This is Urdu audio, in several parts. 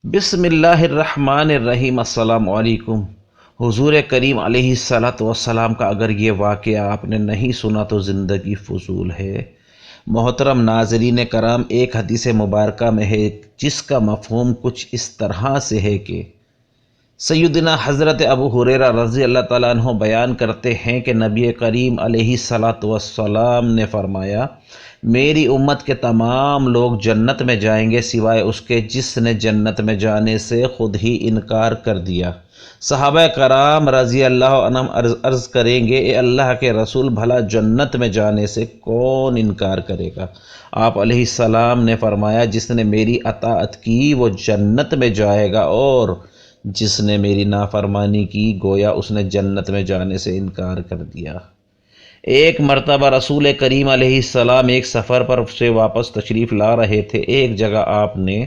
بسم اللہ الرحمن الرحیم۔ السلام علیکم۔ حضور کریم علیہ الصلاۃ والسلام کا اگر یہ واقعہ آپ نے نہیں سنا تو زندگی فضول ہے۔ محترم ناظرین کرام، ایک حدیث مبارکہ میں ہے جس کا مفہوم کچھ اس طرح سے ہے کہ سیدنا حضرت ابو ہریرہ رضی اللہ تعالیٰ عنہ بیان کرتے ہیں کہ نبی کریم علیہ الصلاۃ والسلام نے فرمایا، میری امت کے تمام لوگ جنت میں جائیں گے سوائے اس کے جس نے جنت میں جانے سے خود ہی انکار کر دیا۔ صحابہ کرام رضی اللہ عنہم عرض کریں گے، اے اللہ کے رسول، بھلا جنت میں جانے سے کون انکار کرے گا؟ آپ علیہ السلام نے فرمایا، جس نے میری اطاعت کی وہ جنت میں جائے گا، اور جس نے میری نافرمانی کی گویا اس نے جنت میں جانے سے انکار کر دیا۔ ایک مرتبہ رسول کریم علیہ السلام ایک سفر پر سے واپس تشریف لا رہے تھے۔ ایک جگہ آپ نے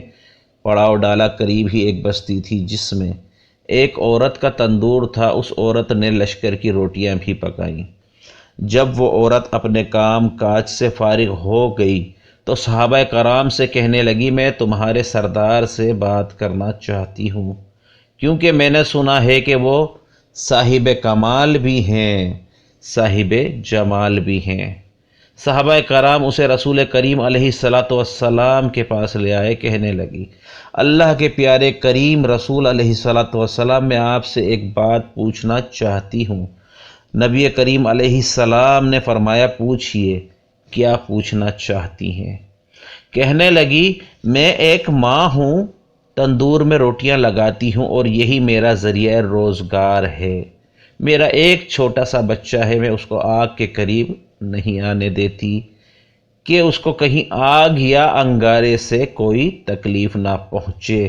پڑاؤ ڈالا، قریب ہی ایک بستی تھی جس میں ایک عورت کا تندور تھا۔ اس عورت نے لشکر کی روٹیاں بھی پکائیں۔ جب وہ عورت اپنے کام کاج سے فارغ ہو گئی تو صحابہ کرام سے کہنے لگی، میں تمہارے سردار سے بات کرنا چاہتی ہوں، کیونکہ میں نے سنا ہے کہ وہ صاحب کمال بھی ہیں، صاحب جمال بھی ہیں۔ صحابہ کرام اسے رسول کریم علیہ الصلاۃ والسلام کے پاس لے آئے۔ کہنے لگی، اللہ کے پیارے کریم رسول علیہ الصلاۃ والسلام، میں آپ سے ایک بات پوچھنا چاہتی ہوں۔ نبی کریم علیہ السلام نے فرمایا، پوچھئے، کیا پوچھنا چاہتی ہیں؟ کہنے لگی، میں ایک ماں ہوں، تندور میں روٹیاں لگاتی ہوں اور یہی میرا ذریعہ روزگار ہے۔ میرا ایک چھوٹا سا بچہ ہے، میں اس کو آگ کے قریب نہیں آنے دیتی کہ اس کو کہیں آگ یا انگارے سے کوئی تکلیف نہ پہنچے۔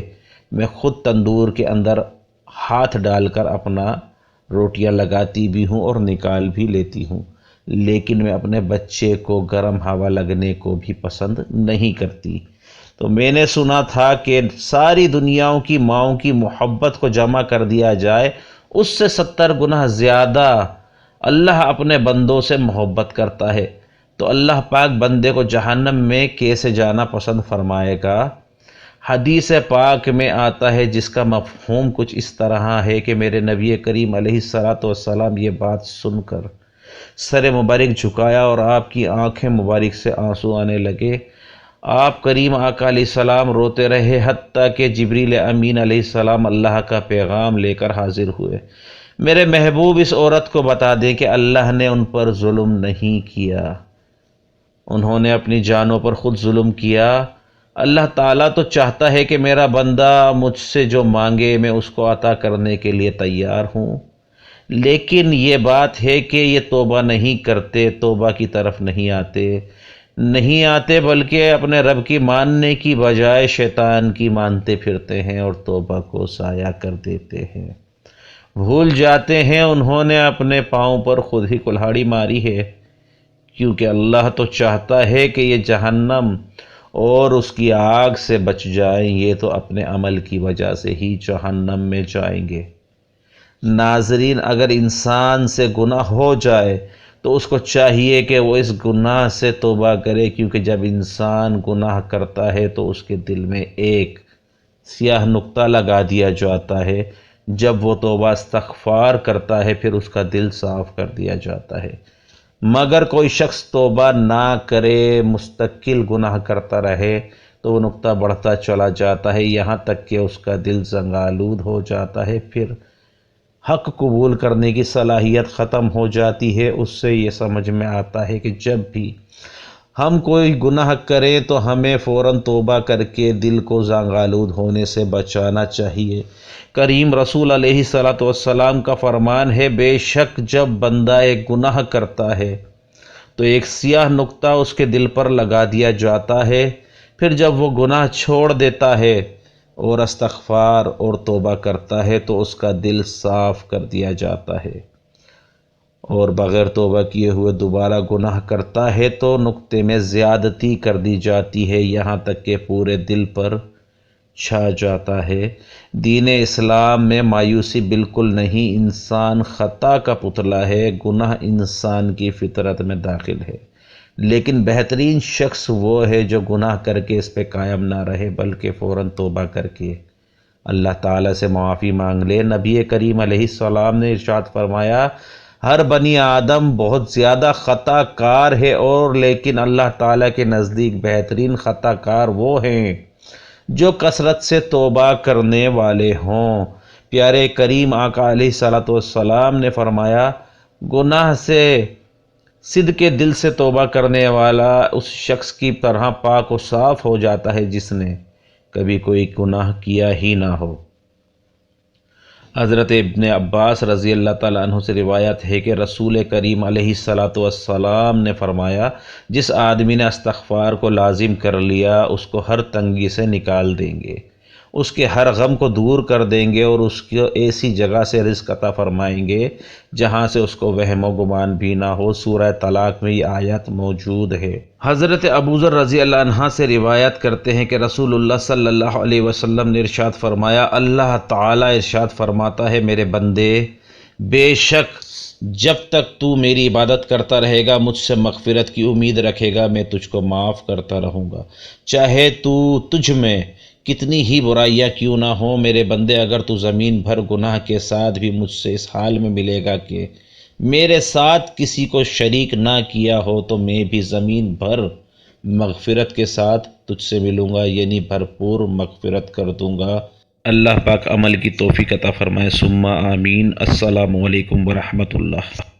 میں خود تندور کے اندر ہاتھ ڈال کر اپنا روٹیاں لگاتی بھی ہوں اور نکال بھی لیتی ہوں، لیکن میں اپنے بچے کو گرم ہوا لگنے کو بھی پسند نہیں کرتی۔ تو میں نے سنا تھا کہ ساری دنیاؤں کی ماؤں کی محبت کو جمع کر دیا جائے، اس سے 70 گنا زیادہ اللہ اپنے بندوں سے محبت کرتا ہے، تو اللہ پاک بندے کو جہنم میں کیسے جانا پسند فرمائے گا؟ حدیث پاک میں آتا ہے جس کا مفہوم کچھ اس طرح ہے کہ میرے نبی کریم علیہ الصلاۃ والسلام یہ بات سن کر سر مبارک جھکایا اور آپ کی آنکھیں مبارک سے آنسو آنے لگے۔ آپ کریم آقا علیہ السلام روتے رہے حتیٰ کہ جبریل امین علیہ السلام اللہ کا پیغام لے کر حاضر ہوئے۔ میرے محبوب، اس عورت کو بتا دیں کہ اللہ نے ان پر ظلم نہیں کیا، انہوں نے اپنی جانوں پر خود ظلم کیا۔ اللہ تعالیٰ تو چاہتا ہے کہ میرا بندہ مجھ سے جو مانگے میں اس کو عطا کرنے کے لیے تیار ہوں، لیکن یہ بات ہے کہ یہ توبہ نہیں کرتے، توبہ کی طرف نہیں آتے بلکہ اپنے رب کی ماننے کی بجائے شیطان کی مانتے پھرتے ہیں اور توبہ کو ضائع کر دیتے ہیں۔ بھول جاتے ہیں انہوں نے اپنے پاؤں پر خود ہی کلہاڑی ماری ہے، کیونکہ اللہ تو چاہتا ہے کہ یہ جہنم اور اس کی آگ سے بچ جائیں، یہ تو اپنے عمل کی وجہ سے ہی جہنم میں جائیں گے۔ ناظرین، اگر انسان سے گناہ ہو جائے تو اس کو چاہیے کہ وہ اس گناہ سے توبہ کرے، کیونکہ جب انسان گناہ کرتا ہے تو اس کے دل میں ایک سیاہ نقطہ لگا دیا جاتا ہے۔ جب وہ توبہ استغفار کرتا ہے پھر اس کا دل صاف کر دیا جاتا ہے، مگر کوئی شخص توبہ نہ کرے، مستقل گناہ کرتا رہے تو وہ نقطہ بڑھتا چلا جاتا ہے، یہاں تک کہ اس کا دل زنگ آلود ہو جاتا ہے، پھر حق قبول کرنے کی صلاحیت ختم ہو جاتی ہے۔ اس سے یہ سمجھ میں آتا ہے کہ جب بھی ہم کوئی گناہ کریں تو ہمیں فوراً توبہ کر کے دل کو زنگ آلود ہونے سے بچانا چاہیے۔ کریم رسول علیہ الصلاۃ والسلام کا فرمان ہے، بے شک جب بندہ ایک گناہ کرتا ہے تو ایک سیاہ نقطہ اس کے دل پر لگا دیا جاتا ہے، پھر جب وہ گناہ چھوڑ دیتا ہے اور استغفار اور توبہ کرتا ہے تو اس کا دل صاف کر دیا جاتا ہے، اور بغیر توبہ کیے ہوئے دوبارہ گناہ کرتا ہے تو نقطے میں زیادتی کر دی جاتی ہے، یہاں تک کہ پورے دل پر چھا جاتا ہے۔ دین اسلام میں مایوسی بالکل نہیں، انسان خطا کا پتلا ہے، گناہ انسان کی فطرت میں داخل ہے، لیکن بہترین شخص وہ ہے جو گناہ کر کے اس پہ قائم نہ رہے بلکہ فوراً توبہ کر کے اللہ تعالیٰ سے معافی مانگ لے۔ نبی کریم علیہ السلام نے ارشاد فرمایا، ہر بنی آدم بہت زیادہ خطا کار ہے، اور لیکن اللہ تعالیٰ کے نزدیک بہترین خطا کار وہ ہیں جو کثرت سے توبہ کرنے والے ہوں۔ پیارے کریم آقا علیہ الصلوۃ والسلام نے فرمایا، گناہ سے صدق دل سے توبہ کرنے والا اس شخص کی طرح پاک و صاف ہو جاتا ہے جس نے کبھی کوئی گناہ کیا ہی نہ ہو۔ حضرت ابن عباس رضی اللہ تعالیٰ عنہ سے روایت ہے کہ رسول کریم علیہ الصلوۃ والسلام نے فرمایا، جس آدمی نے استغفار کو لازم کر لیا اس کو ہر تنگی سے نکال دیں گے، اس کے ہر غم کو دور کر دیں گے، اور اس کو ایسی جگہ سے رزق عطا فرمائیں گے جہاں سے اس کو وہم و گمان بھی نہ ہو۔ سورہ طلاق میں یہ آیت موجود ہے۔ حضرت ابوذر رضی اللہ عنہ سے روایت کرتے ہیں کہ رسول اللہ صلی اللہ علیہ وسلم نے ارشاد فرمایا، اللہ تعالیٰ ارشاد فرماتا ہے، میرے بندے، بے شک جب تک تو میری عبادت کرتا رہے گا، مجھ سے مغفرت کی امید رکھے گا، میں تجھ کو معاف کرتا رہوں گا، چاہے تجھ میں کتنی ہی برائیاں کیوں نہ ہوں۔ میرے بندے، اگر تو زمین بھر گناہ کے ساتھ بھی مجھ سے اس حال میں ملے گا کہ میرے ساتھ کسی کو شریک نہ کیا ہو، تو میں بھی زمین بھر مغفرت کے ساتھ تجھ سے ملوں گا، یعنی بھرپور مغفرت کر دوں گا۔ اللہ پاک عمل کی توفیق عطا فرمائے، ثم آمین۔ السلام علیکم ورحمۃ اللہ۔